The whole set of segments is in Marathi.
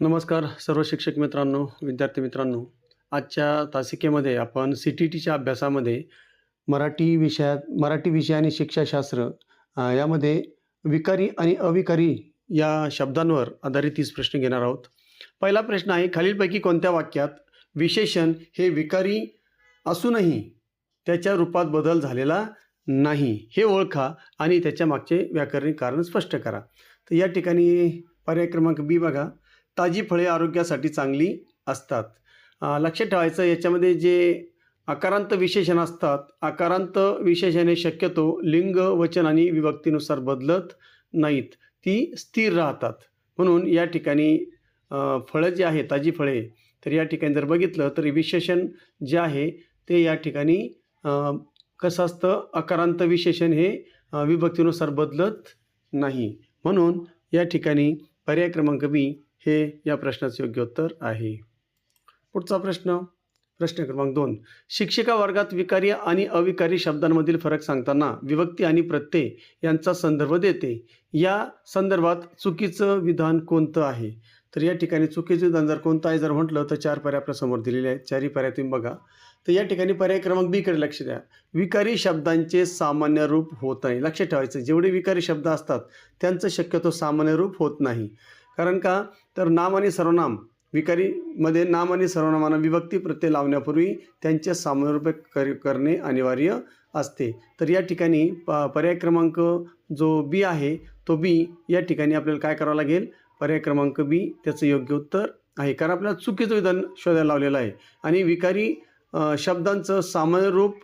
नमस्कार सर्व शिक्षक मित्रांनो, विद्यार्थी मित्रांनो. आजच्या तासिकेमध्ये आपण सी-टी-टीच्या अभ्यासामध्ये मराठी विषय आणि शिक्षाशास्त्र यामध्ये विकारी आणि अविकारी या शब्दांवर आधारित 30 प्रश्न घेणार आहोत. पहिला प्रश्न आहे, खालीलपैकी कोणत्या वाक्यात विशेषण हे विकारी असूनही त्याच्या रूपात बदल झालेला नाही हे ओळखा आणि त्याच्या मागचे व्याकरणिक कारण स्पष्ट करा. तर या ठिकाणी पर्याय क्रमांक बी बघा, ताजी फळे आरोग्यासाठी चांगली असतात. लक्षात ठेवायचं, याच्यामध्ये जे आकारांत विशेषण असतात, आकारांत विशेषणे शक्यतो लिंग, वचन आणि विभक्तीनुसार बदलत नाहीत, ती स्थिर राहतात. म्हणून या ठिकाणी फळं जी आहे, ताजी फळे, तर या ठिकाणी जर बघितलं तर विशेषण जे आहे ते या ठिकाणी कसं असतं, आकारांत विशेषण हे विभक्तीनुसार बदलत नाही. म्हणून या ठिकाणी पर्याय क्रमांक बी हे या प्रश्नाचे योग्य उत्तर आहे. पुढचा प्रश्न क्रमांक 2. शिक्षिका वर्गात विकारी आणि अविकारी शब्दांमधील फरक सांगताना विभक्ती आणि प्रत्यय यांचा संदर्भ देते. या संदर्भात चुकीचं विधान कोणतं आहे? तर या ठिकाणी चुकीचं विधान जर कोणतं आहे जर म्हटलं तर 4 पर्याय आपल्या समोर दिलेले आहेत. 4ही पर्याय तुम्ही बघा. तर या ठिकाणी पर्याय क्रमांक बी कडे लक्ष द्या. विकारी शब्दांचे सामान्य रूप होत नाही. लक्षात ठेवायचं, जेवढे विकारी शब्द असतात त्यांचं शक्यतो सामान्य रूप होत नाही. कारण का, तर नाम आणि सर्वनाम, विकारीमध्ये नाम आणि सर्वनामांना विभक्ती प्रत्यय लावण्यापूर्वी त्यांचे सामान्य रूप करणे अनिवार्य असते. तर या ठिकाणी पर्याय क्रमांक जो बी आहे तो बी या ठिकाणी आपल्याला काय करावं लागेल, पर्याय क्रमांक बी त्याचं योग्य उत्तर आहे. कारण आपल्याला चुकीचं विधान शोधायला लावलेलं आहे आणि विकारी शब्दांचं सामान्य रूप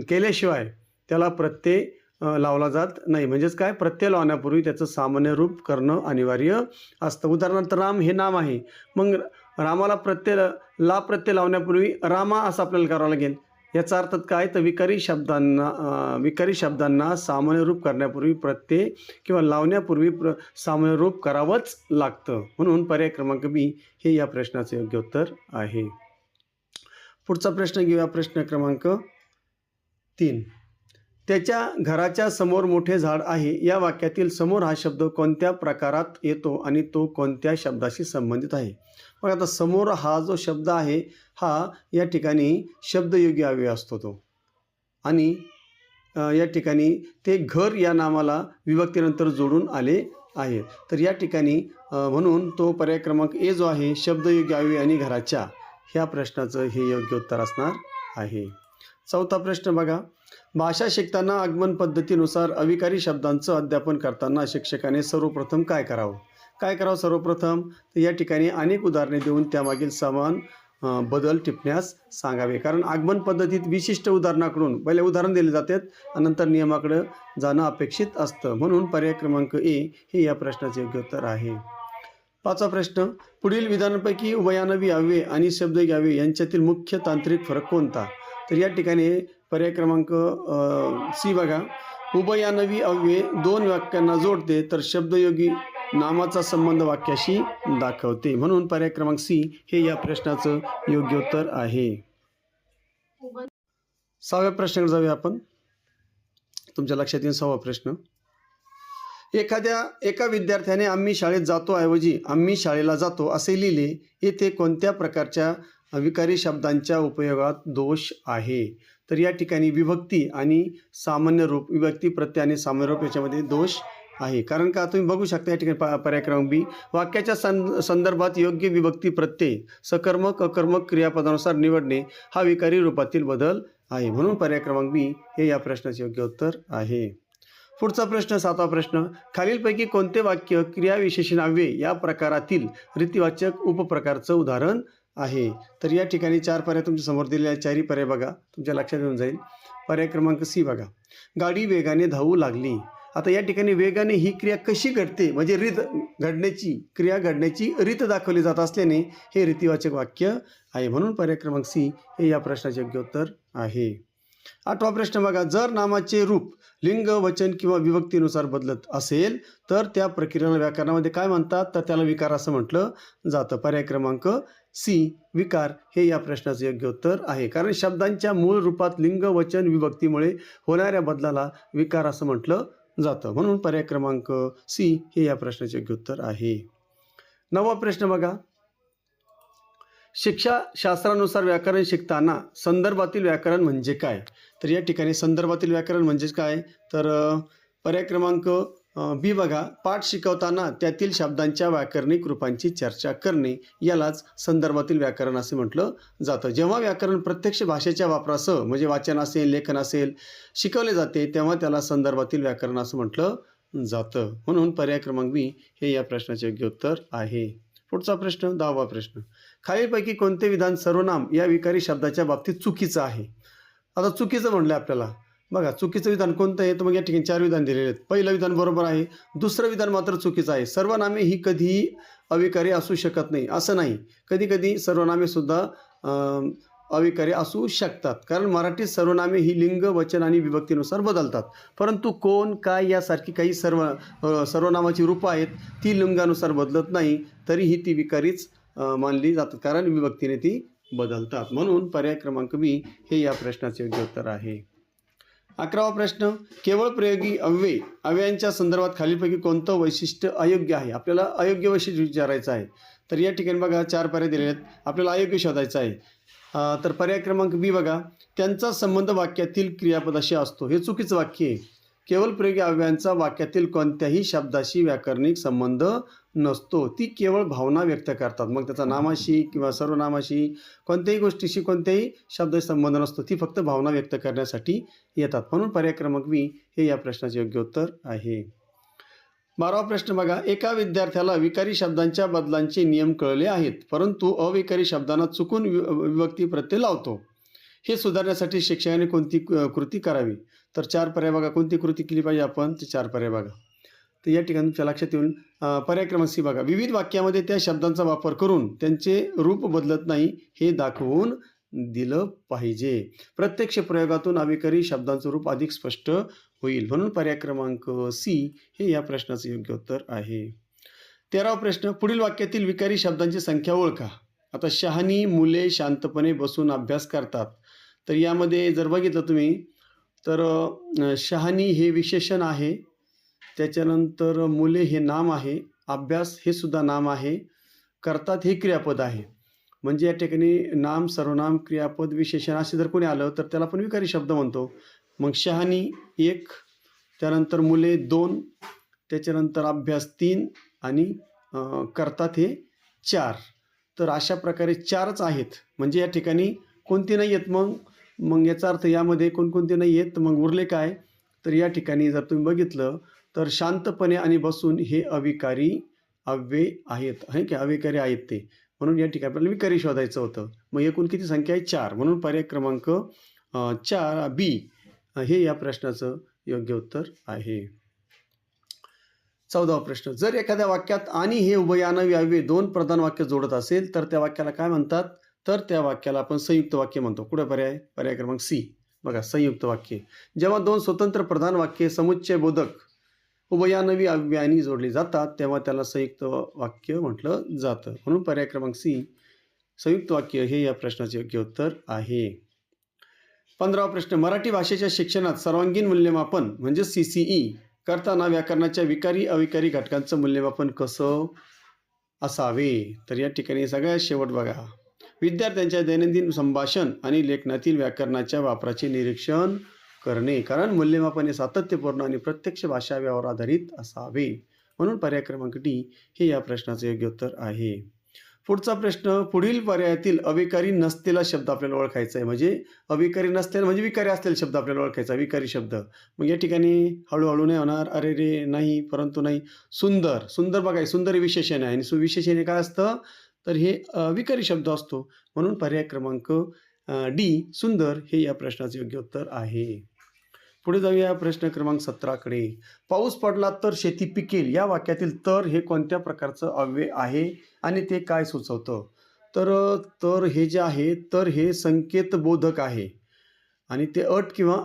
केल्याशिवाय त्याला प्रत्यय लावला जात नाही. म्हणजेच काय, प्रत्यय लावण्यापूर्वी त्याचं सामान्य रूप करणं अनिवार्य असतं. उदाहरणार्थ राम हे नाम आहे, मग रामाला प्रत्यय लावण्यापूर्वी रामा असं आपल्याला करावं लागेल. याचा अर्थ काय, तर विकारी शब्दांना सामान्य रूप करण्यापूर्वी प्रत्यय किंवा लावण्यापूर्वी सामान्य रूप करावंच लागतं. म्हणून पर्याय क्रमांक बी हे या प्रश्नाचे योग्य उत्तर आहे. पुढचा प्रश्न घेऊया, प्रश्न क्रमांक 3. त्याच्या घराच्या समोर मोठे झाड आहे या वाक्यातील समोर हा शब्द कोणत्या प्रकारात येतो आणि तो कोणत्या शब्दाशी संबंधित आहे? मग आता समोर हा जो शब्द आहे हा या ठिकाणी शब्दयोगी अव्यय असतो तो, आणि या ठिकाणी ते घर या नामाला विभक्तीनंतर जोडून आले आहे. तर या ठिकाणी म्हणून तो पर्याय क्रमांक ए जो आहे, शब्दयोगी अव्यय आणि घराच्या, ह्या प्रश्नाचं हे योग्य उत्तर असणार आहे. चौथा प्रश्न बघा, भाषा शिकताना आगमन पद्धतीनुसार अविकारी शब्दांचं अध्यापन करताना शिक्षकाने सर्वप्रथम काय करावं सर्वप्रथम, तर या ठिकाणी अनेक उदाहरणे देऊन त्यामागील समान बदल टिपण्यास सांगावे. कारण आगमन पद्धतीत विशिष्ट उदाहरणाकडून पहिले उदाहरण दिले जातात आणि नंतर नियमाकडे जाणं अपेक्षित असतं. म्हणून पर्याय क्रमांक ए हे या प्रश्नाचे योग्य उत्तर आहे. 5वा प्रश्न, पुढील विधानांपैकी उभयान्वयी अव्यय आणि शब्दयोगी अव्यय यांच्यातील मुख्य तांत्रिक फरक कोणता? तर या ठिकाणी पर्याय क्रमांक सी बघा, उभयान्वयी अव्यय 2 वाक्यांना जोडते तर शब्दयोगी नामाचा संबंध वाक्याशी दाखवते. म्हणून पर्याय क्रमांक सी हे या प्रश्नाचं योग्य उत्तर आहे. 6व्या प्रश्नाकडे जाऊया आपण. तुमच्या लक्षात येईल 6वा प्रश्न. एका विद्यार्थ्याने आम्ही शाळेत जातो ऐवजी आम्ही शाळेला जातो असे लिहिले. येथे कोणत्या प्रकारच्या विकारी शब्दांच्या उपयोगात दोष आहे? तर या ठिकाणी विभक्ती आणि सामान्य रूप, विभक्ती प्रत्यय आणि सामान्य रूप याच्यामध्ये दोष आहे. कारण का, तुम्ही बघू शकता या ठिकाणी पर्याय क्रमांक बी, वाक्याच्या संदर्भात योग्य विभक्ती प्रत्यय सकर्मक अकर्मक क्रियापदानुसार निवडणे हा विकारी रूपातील बदल आहे. म्हणून पर्याय क्रमांक बी हे या प्रश्नाचे योग्य उत्तर आहे. पुढचा प्रश्न 7वा प्रश्न, खालीलपैकी कोणते वाक्य क्रियाविशेषण अव्यय या प्रकारातील रीतिवाचक उपप्रकारचं उदाहरण आहे? तर या ठिकाणी 4 पर्याय तुमच्या समोर दिलेले आहेत. 4ही पर्याय बघा, तुमच्या लक्षात येऊन जाईल. पर्याय क्रमांक सी बघा, गाडी वेगाने धावू लागली. आता या ठिकाणी वेगाने ही क्रिया कशी घडते, म्हणजे क्रिया घडण्याची रीत दाखवली जात असल्याने हे रीतिवाचक वाक्य आहे. म्हणून पर्याय क्रमांक सी हे या प्रश्नाचे योग्य उत्तर आहे. 8वा प्रश्न बघा, जर नामाचे रूप लिंग, वचन किंवा विभक्तीनुसार बदलत असेल तर त्या प्रक्रियेला व्याकरणामध्ये काय म्हणतात? तर त्याला विकार असं म्हटलं जातं. पर्याय क्रमांक सी विकार हे या प्रश्नाचे योग्य उत्तर आहे. कारण शब्दांच्या मूळ रूपात लिंग, वचन, विभक्तीमुळे होणाऱ्या बदलाला विकार असं म्हटलं जातं. म्हणून पर्याय क्रमांक सी हे या प्रश्नाचे योग्य उत्तर आहे. 9वा प्रश्न बघा, शिक्षाशास्त्रानुसार व्याकरण शिकताना संदर्भातील व्याकरण म्हणजे काय? तर या ठिकाणी संदर्भातील व्याकरण म्हणजेच काय? तर पर्याय क्रमांक बी बघा, पाठ शिकवताना त्यातील शब्दांच्या व्याकरणिक रूपांची चर्चा करणे यालाच संदर्भातील व्याकरण असे म्हटलं जातं. जेव्हा व्याकरण प्रत्यक्ष भाषेच्या वापरासह म्हणजे वाचन असेल, लेखन असेल शिकवले जाते तेव्हा त्याला संदर्भातील व्याकरण असं म्हटलं जातं. म्हणून पर्याय क्रमांक बी हे या प्रश्नाचे योग्य उत्तर आहे. पुढचा प्रश्न 10वा प्रश्न, खालीलपैकी कोणते विधान सर्वनाम या विकारी शब्दाच्या बाबतीत चुकीचं आहे? आता चुकीचं म्हणलं आपल्याला बघा, चुकीचं विधान कोणतं आहे? तर मग या ठिकाणी 4 विधान दिलेले आहेत. पहिलं विधान बरोबर आहे, दुसरं विधान मात्र चुकीचं आहे. सर्वनामे ही कधीही अविकारी असू शकत नाही असं नाही. कधी कधी सर्वनामे सुद्धा अविकारी असू शकतात, कारण मराठीत सर्वनामे ही लिंग, वचन आणि विभक्तीनुसार बदलतात. परंतु कोण, काय यासारखी काही सर्वनामाची रूपं आहेत ती लिंगानुसार बदलत नाही, तरीही ती विकारीच मानली जातात, कारण विभक्तीने ती बदलतात. म्हणून पर्याय क्रमांक बी हे या प्रश्नाचे योग्य उत्तर आहे. 11वा प्रश्न, केवळ प्रयोगी अव्ययांच्या संदर्भात खालीलपैकी कोणतं वैशिष्ट्य अयोग्य आहे? आपल्याला अयोग्य वैशिष्ट्य विचारायचं आहे. तर या ठिकाणी बघा 4 पर्याय दिलेले आहेत, आपल्याला अयोग्य शोधायचं आहे. तर पर्याय क्रमांक बी बघा, त्यांचा संबंध वाक्यातील क्रियापदाशी असतो. हे चुकीचं वाक्य आहे. केवळ प्रयोगी अव्ययांचा वाक्यातील कोणत्याही शब्दाशी व्याकरणिक संबंध नसतो. ती केवळ भावना व्यक्त करतात. मग त्याचा नामाशी किंवा सर्वनामाशी कोणत्याही गोष्टीशी कोणत्याही शब्दाशी संबंध नसतो. ती फक्त भावना व्यक्त करण्यासाठी येतात. म्हणून पर्याय क्रमांक बी हे या प्रश्नाचे योग्य उत्तर आहे. 12वा प्रश्न बघा, एका विद्यार्थ्याला विकारी शब्दांच्या बदलांचे नियम कळले आहेत, परंतु अविकारी शब्दांना चुकून विभक्ती प्रत्यय लावतो. हे सुधारण्यासाठी शिक्षकाने कोणती कृती करावी? तर 4 पर्याय बघा, कोणती कृती केली पाहिजे आपण? ते 4 पर्याय बघा. तर या ठिकाणी तुमच्या लक्षात येऊन पर्याय क्रमांक सी बघा, विविध वाक्यामध्ये त्या शब्दांचा वापर करून त्यांचे रूप बदलत नाही हे दाखवून दिलं पाहिजे. प्रत्यक्ष प्रयोगातून अविकारी शब्दांचं रूप अधिक स्पष्ट होईल. म्हणून पर्याय क्रमांक सी हे या प्रश्नाचे योग्य उत्तर आहे. 13वा प्रश्न, पुढील वाक्यातील विकारी शब्दांची संख्या ओळखा. आता शहाणी मुले शांतपणे बसून अभ्यास करतात. तर यामध्ये जर बघितलं तुम्ही तर शहाणी हे विशेषण आहे, त्याच्यानंतर मुले हे नाम आहे, अभ्यास हे सुद्धा नाम आहे, करतात हे क्रियापद आहे. म्हणजे या ठिकाणी नाम, सर्वनाम, क्रियापद, विशेषण असे जर कोणी आलं तर त्याला आपण विकारी शब्द म्हणतो. मग शहाणी 1, त्यानंतर मुले 2, त्याच्यानंतर अभ्यास 3 आणि करतात हे 4. तर अशा प्रकारे 4च आहेत. म्हणजे या ठिकाणी कोणती नाही आहेत. मग याचा अर्थ यामध्ये कोणकोणते नाही आहेत, मग उरले काय? तर या ठिकाणी जर तुम्ही बघितलं तर शांतपणे आणि बसून हे अविकारी अव्यय आहेत, आहे की अविकारी आहेत ते. म्हणून या ठिकाणी आपल्याला विकारी शोधायचं होतं. मग एकूण किती संख्या आहे? 4. म्हणून पर्याय क्रमांक 4 बी हे या प्रश्नाचं योग्य उत्तर आहे. 14वा प्रश्न, जर एखाद्या वाक्यात आणि हे उभयान्वयी अव्यय 2 प्रधान वाक्य जोडत असेल तर त्या वाक्याला काय म्हणतात? तर त्या वाक्याला आपण संयुक्त वाक्य म्हणतो. कुठे पर्याय? पर्याय क्रमांक सी बघा, संयुक्त वाक्य. जेव्हा 2 स्वतंत्र प्रधान वाक्ये समुच्चय बोधक उभयान्वयी अव्ययांनी जोडली जातात तेव्हा त्याला संयुक्त वाक्य म्हटलं जातं. म्हणून पर्याय क्रमांक सी संयुक्त वाक्य हे या प्रश्नाचे योग्य उत्तर आहे. 15वा प्रश्न, मराठी भाषेच्या शिक्षणात सर्वांगीण मूल्यमापन म्हणजे CCE करताना व्याकरणाच्या विकारी अविकारी घटकांचं मूल्यमापन कसं असावे? तर या ठिकाणी सगळ्यात शेवट बघा, विद्यार्थ्यांच्या दैनंदिन संभाषण आणि लेखनातील व्याकरणाच्या वापराचे निरीक्षण करणे, कारण मूल्यमापन हे सातत्यपूर्ण आणि प्रत्यक्ष भाषा व्यवहार आधारित असावे. म्हणून पर्याय क्रमांक डी हे या प्रश्नाचे योग्य उत्तर आहे. पुढचा प्रश्न, पुढील पर्यायातील अविकारी नसलेला शब्द आपल्याला ओळखायचा आहे. म्हणजे अविकारी नसलेला म्हणजे विकारी असलेला शब्द आपल्याला ओळखायचा, विकारी शब्द. मग या ठिकाणी हळूहळू नाही होणार, अरे रे नाही, परंतु नाही. सुंदर, सुंदर बघा, सुंदर हे विशेषण आहे आणि सुविशेषण हे काय असतं? तर हे विकारी शब्द असतो. म्हणून पर्याय क्रमांक डी सुंदर हे या प्रश्नाचे योग्य उत्तर आहे. पुढे जाऊया प्रश्न क्रमांक 17कडे. पाऊस पडला तर शेती पिकेल या वाक्यातील तर हे कोणत्या प्रकारचं अव्यय आहे आणि ते काय सुचवतं? तर हे जे आहे तर हे संकेतबोधक आहे आणि ते अट किंवा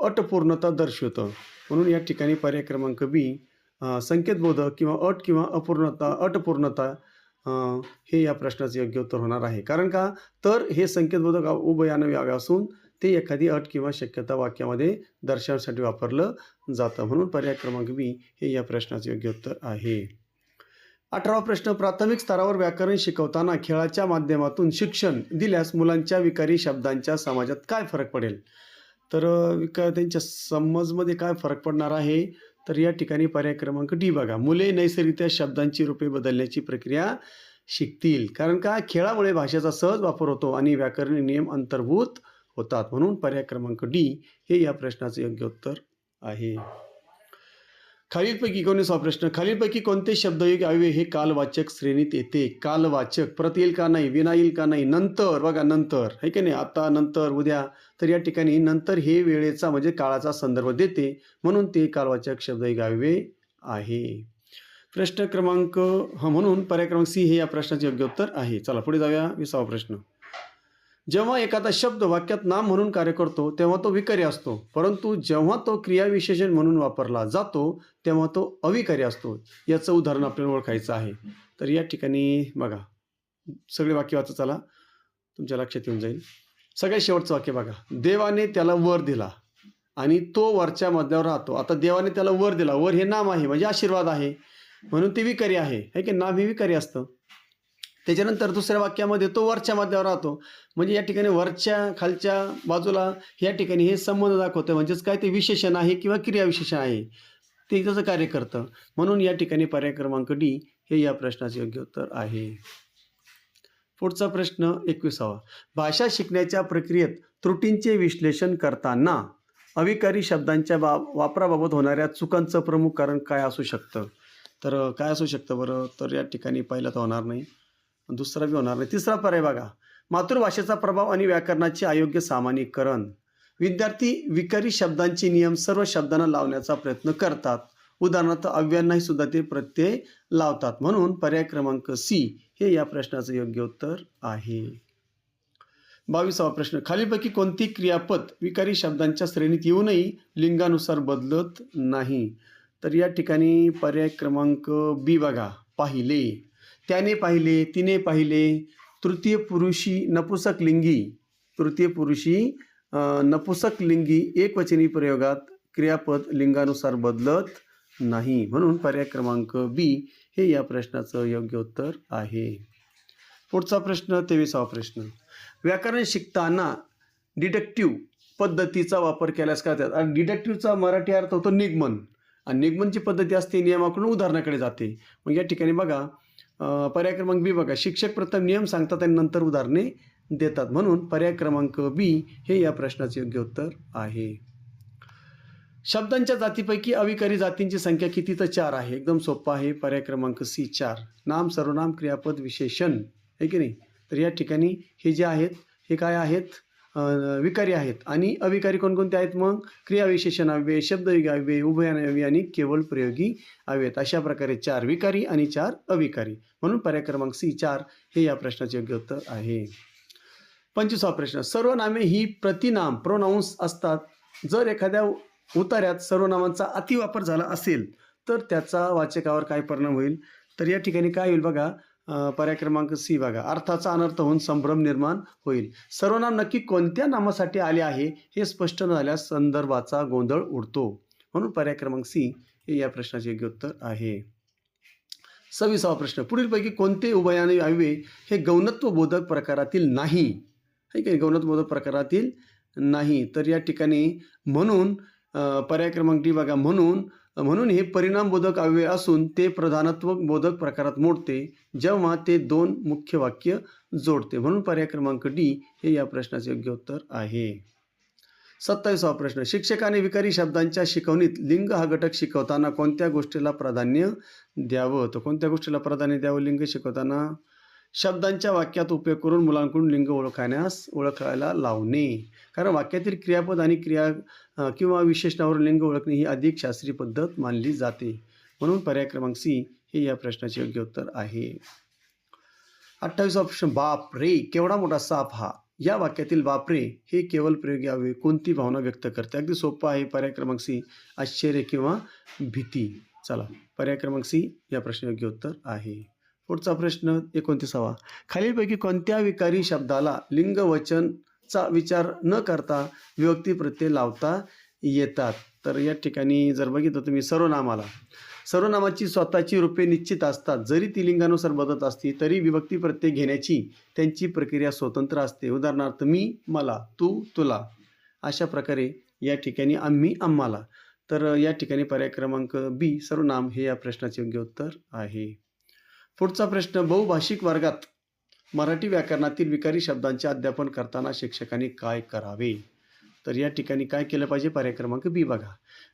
अटपूर्णता दर्शवतं. म्हणून या ठिकाणी पर्याय क्रमांक बी संकेतबोधक किंवा अट किंवा अटपूर्णता हे या प्रश्नाचे योग्य उत्तर होणार आहे. कारण का? तर हे संकेतबोधक उभयान्वयी अव्यय असून ते एखादी अट किंवा शक्यता वाक्यामध्ये दर्शवण्यासाठी वापरलं जातं. म्हणून पर्याय क्रमांक बी हे या प्रश्नाचे योग्य उत्तर आहे. 18वा प्रश्न, प्राथमिक स्तरावर व्याकरण शिकवताना खेळाच्या माध्यमातून शिक्षण दिल्यास मुलांच्या विकारी शब्दांच्या समाजात काय फरक पडेल? तर त्यांच्या समजमध्ये काय फरक पडणार आहे? तर या ठिकाणी पर्याय क्रमांक डी बघा. मुले नैसर्गिकरित्या शब्दांची रूपे बदलण्याची प्रक्रिया शिकतील. कारण का? खेळामुळे भाषेचा सहज वापर होतो आणि व्याकरणीय नियम अंतर्भूत होतात. म्हणून पर्याय क्रमांक डी हे या प्रश्नाचे योग्य उत्तर आहे. खालीलपैकी 19वा प्रश्न, खालीलपैकी कोणते शब्दयोगी अव्यय हे कालवाचक श्रेणीत येते? कालवाचक परत येईल का नाही, विना येईल का नाही, नंतर बघा, नंतर आहे की नाही, आता, नंतर, उद्या. तर या ठिकाणी नंतर हे वेळेचा म्हणजे काळाचा संदर्भ देते, म्हणून ते कालवाचक शब्दयोगी अव्यय आहे. प्रश्न क्रमांक म्हणून पर्याय क्रमांक सी हे या प्रश्नाचे योग्य उत्तर आहे. चला पुढे जाऊया. 20वा प्रश्न, जेव्हा एखादा शब्द वाक्यात नाम म्हणून कार्य करतो तेव्हा तो विकारी असतो, परंतु जेव्हा तो क्रियाविशेषण म्हणून वापरला जातो तेव्हा तो अविकारी असतो. याचं उदाहरण आपल्याला ओळखायचं आहे. तर या ठिकाणी बघा, सगळे वाक्य वाचा, चला तुमच्या लक्षात येऊन जाईल. सगळ्यात शेवटचं वाक्य बघा, देवाने त्याला वर दिला आणि तो वरच्या मजल्यावर राहतो. आता देवाने त्याला वर दिला, वर हे नाम आहे म्हणजे आशीर्वाद आहे, म्हणून ते विकारी आहे की नाम हे विकारी असतं. त्याच्यानंतर दुसऱ्या वाक्यामध्ये तो वरच्या मजल्यावर राहतो, म्हणजे या ठिकाणी वरच्या खालच्या बाजूला या ठिकाणी हे संबंध दाखवतं, म्हणजेच काय, ते विशेषण आहे किंवा क्रियाविशेषण आहे, ते त्याचं कार्य करतं. म्हणून या ठिकाणी पर्याय क्रमांक डी हे या प्रश्नाचे योग्य उत्तर आहे. पुढचा प्रश्न 21वा, भाषा शिकण्याच्या प्रक्रियेत त्रुटींचे विश्लेषण करताना अविकारी शब्दांच्या वापराबाबत होणाऱ्या चुकांचं प्रमुख कारण काय असू शकतं? तर काय असू शकतं बरं? तर या ठिकाणी पहिला तर होणार नाही, दुसरा बी होणार नाही. तिसरा पर्याय बघा, मातृभाषेचा प्रभाव आणि व्याकरणाचे अयोग्य सामान्यीकरण. विद्यार्थी विकारी शब्दांचे नियम सर्व शब्दांना लावण्याचा प्रयत्न करतात, उदाहरणार्थ अव्ययांनाही सुद्धा ते प्रत्यय लावतात. म्हणून पर्याय क्रमांक सी हे या प्रश्नाचं योग्य उत्तर आहे. 22वा प्रश्न, खालीलपैकी कोणती क्रियापद विकारी शब्दांच्या श्रेणीत येऊनही लिंगानुसार बदलत नाही? तर या ठिकाणी पर्याय क्रमांक बी बघा, पाहिले, त्याने पाहिले, तिने पाहिले, तृतीय पुरुषी नपुसक लिंगी एकवचनी प्रयोगात क्रियापद लिंगानुसार बदलत नाही. म्हणून पर्याय क्रमांक बी हे या प्रश्नाचं योग्य उत्तर आहे. पुढचा प्रश्न 23वा प्रश्न, व्याकरण शिकताना डिडक्टिव्ह पद्धतीचा वापर केल्यास काय होतात? आणि डिडक्टिव्हचा मराठी अर्थ होतो निगमन, आणि निगमनची पद्धती असते नियमाकडून उदाहरणाकडे जाते. मग या ठिकाणी बघा, पर्याय क्रमांक बी बघा, शिक्षक प्रथम नियम सांगतात आणि नंतर उदाहरणे देतात. म्हणून पर्याय क्रमांक बी हे या प्रश्नाचे योग्य उत्तर आहे. शब्दांच्या जातीपैकी अविकारी जातींची संख्या किती? तर 4 आहे. एकदम सोपा आहे. पर्याय क्रमांक सी 4. नाम, सर्वनाम, क्रियापद, विशेषण आहे की नाही. तर या ठिकाणी हे जे आहेत हे काय आहेत? विकारी आहेत. आणि अविकारी कोणकोणते आहेत मग? क्रियाविशेषण अव्यय, शब्दयोगी अव्यय, उभयनामी अव्यय आणि केवळ प्रयोगी अव्यय. अशा प्रकारे 4 विकारी आणि 4 अविकारी. म्हणून पर्याय क्रमांक सी 4 हे या प्रश्नाचे योग्य उत्तर आहे. 25वा प्रश्न, सर्वनामे ही प्रतिनाम प्रोनाउन्स असतात. जर एखाद्या उतार्यात सर्वनामांचा अतिवापर झाला असेल तर त्याचा वाचकावर काय परिणाम होईल? तर या ठिकाणी काय होईल बघा, पर्याय क्रमांक सी बघा, अर्थाचा अनर्थ होऊन संभ्रम निर्माण होईल. सर्वनाम नक्की कोणत्या नामासाठी आले आहे हे स्पष्ट न झाल्यास संदर्भाचा गोंधळ उडतो. म्हणून पर्याय क्रमांक सी हे या प्रश्नाचे योग्य उत्तर आहे. 26वा प्रश्न, पुढीलपैकी कोणते उभयनामी अव्यय हे गौणत्व बोधक प्रकारातील नाही? हे काय गौणत्व बोधक प्रकारातील नाही? तर या ठिकाणी म्हणून पर्याय क्रमांक डी बघा, म्हणून हे परिणाम बोधक अव्यय असून ते प्रधानत्व बोधक प्रकारात मोडते जेव्हा ते 2 मुख्य वाक्य जोडते. म्हणून पर्याय क्रमांक डी हे या प्रश्नाचे योग्य उत्तर आहे. 27वा प्रश्न, शिक्षकाने विकारी शब्दांच्या शिकवणीत लिंग हा घटक शिकवताना कोणत्या गोष्टीला प्राधान्य द्यावं? तर कोणत्या गोष्टीला प्राधान्य द्यावं लिंग शिकवताना? शब्दांच्या वाक्यात उपयोग करून मुलांकडून लिंग ओळखायला लावणे. कारण वाक्यातील क्रियापद आणि क्रिया किंवा विशेषणावर लिंग ओळखणे ही अधिक शास्त्रीय पद्धत मानली जाते. म्हणून पर्याय क्रमांक सी हे या प्रश्नाचे योग्य उत्तर आहे. 28वा प्रश्न, बाप रे केवढा मोठा साप हा. या वाक्यातील बाप रे हे केवळ प्रयोगी अव्यय कोणती भावना व्यक्त करते? अगदी सोपं आहे. पर्याय क्रमांक सी आश्चर्य किंवा भीती. चला पर्याय क्रमांक सी या प्रश्न योग्य उत्तर आहे. पुढचा प्रश्न 29वा, खालीलपैकी कोणत्या विकारी शब्दाला लिंग वचनचा विचार न करता विभक्ती प्रत्यय लावता येतात? तर या ठिकाणी जर बघितलं तुम्ही सर्वनामाला, सर्वनामाची स्वतःची रूपे निश्चित असतात. जरी ती लिंगानुसार बदलत असली तरी विभक्ती प्रत्यय घेण्याची त्यांची प्रक्रिया स्वतंत्र असते. उदाहरणार्थ मी, मला, तू, तुला. अशा प्रकारे या ठिकाणी आम्ही, आम्हाला. तर या ठिकाणी पर्याय क्रमांक बी सर्वनाम हे या प्रश्नाचे योग्य उत्तर आहे. पुढचा प्रश्न, बहुभाषिक वर्गात मराठी व्याकरणातील विकारी शब्दांचे अध्यापन करताना शिक्षकांनी काय करावे? तर या ठिकाणी काय केलं पाहिजे? पर्याय क्रमांक बी बघा.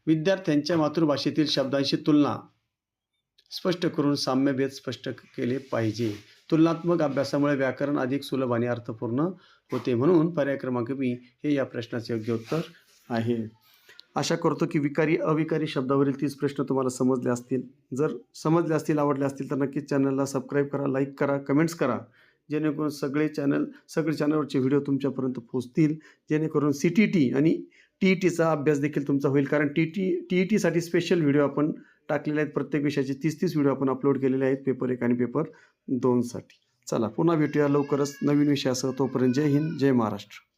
विद्यार्थ्यांच्या मातृभाषेतील शब्दांशी तुलना स्पष्ट करून साम्यभेद स्पष्ट केले पाहिजे. तुलनात्मक अभ्यासामुळे व्याकरण अधिक सुलभ आणि अर्थपूर्ण होते. म्हणून पर्याय क्रमांक बी हे या प्रश्नाचे योग्य उत्तर आहे. आशा करतो की विकारी अविकारी शब्दावरील 30 प्रश्न तुम्हाला समजले असतील. जर समजले असतील, आवडले असतील तर नक्कीच चॅनलला सबस्क्राईब करा, लाईक करा, कमेंट्स करा, जेणेकरून सगळे चॅनलवरचे व्हिडिओ तुमच्यापर्यंत पोहोचतील. जेणेकरून CTT आणि TETचा अभ्यास देखील तुमचा होईल. कारण TETसाठी स्पेशल व्हिडिओ आपण टाकलेले आहेत. प्रत्येक विषयाचे 30 व्हिडिओ आपण अपलोड केलेले आहेत पेपर 1 आणि पेपर 2साठी. चला पुन्हा भेटूया लवकरच नवीन विषयासह. तोपर्यंत जय हिंद, जय महाराष्ट्र.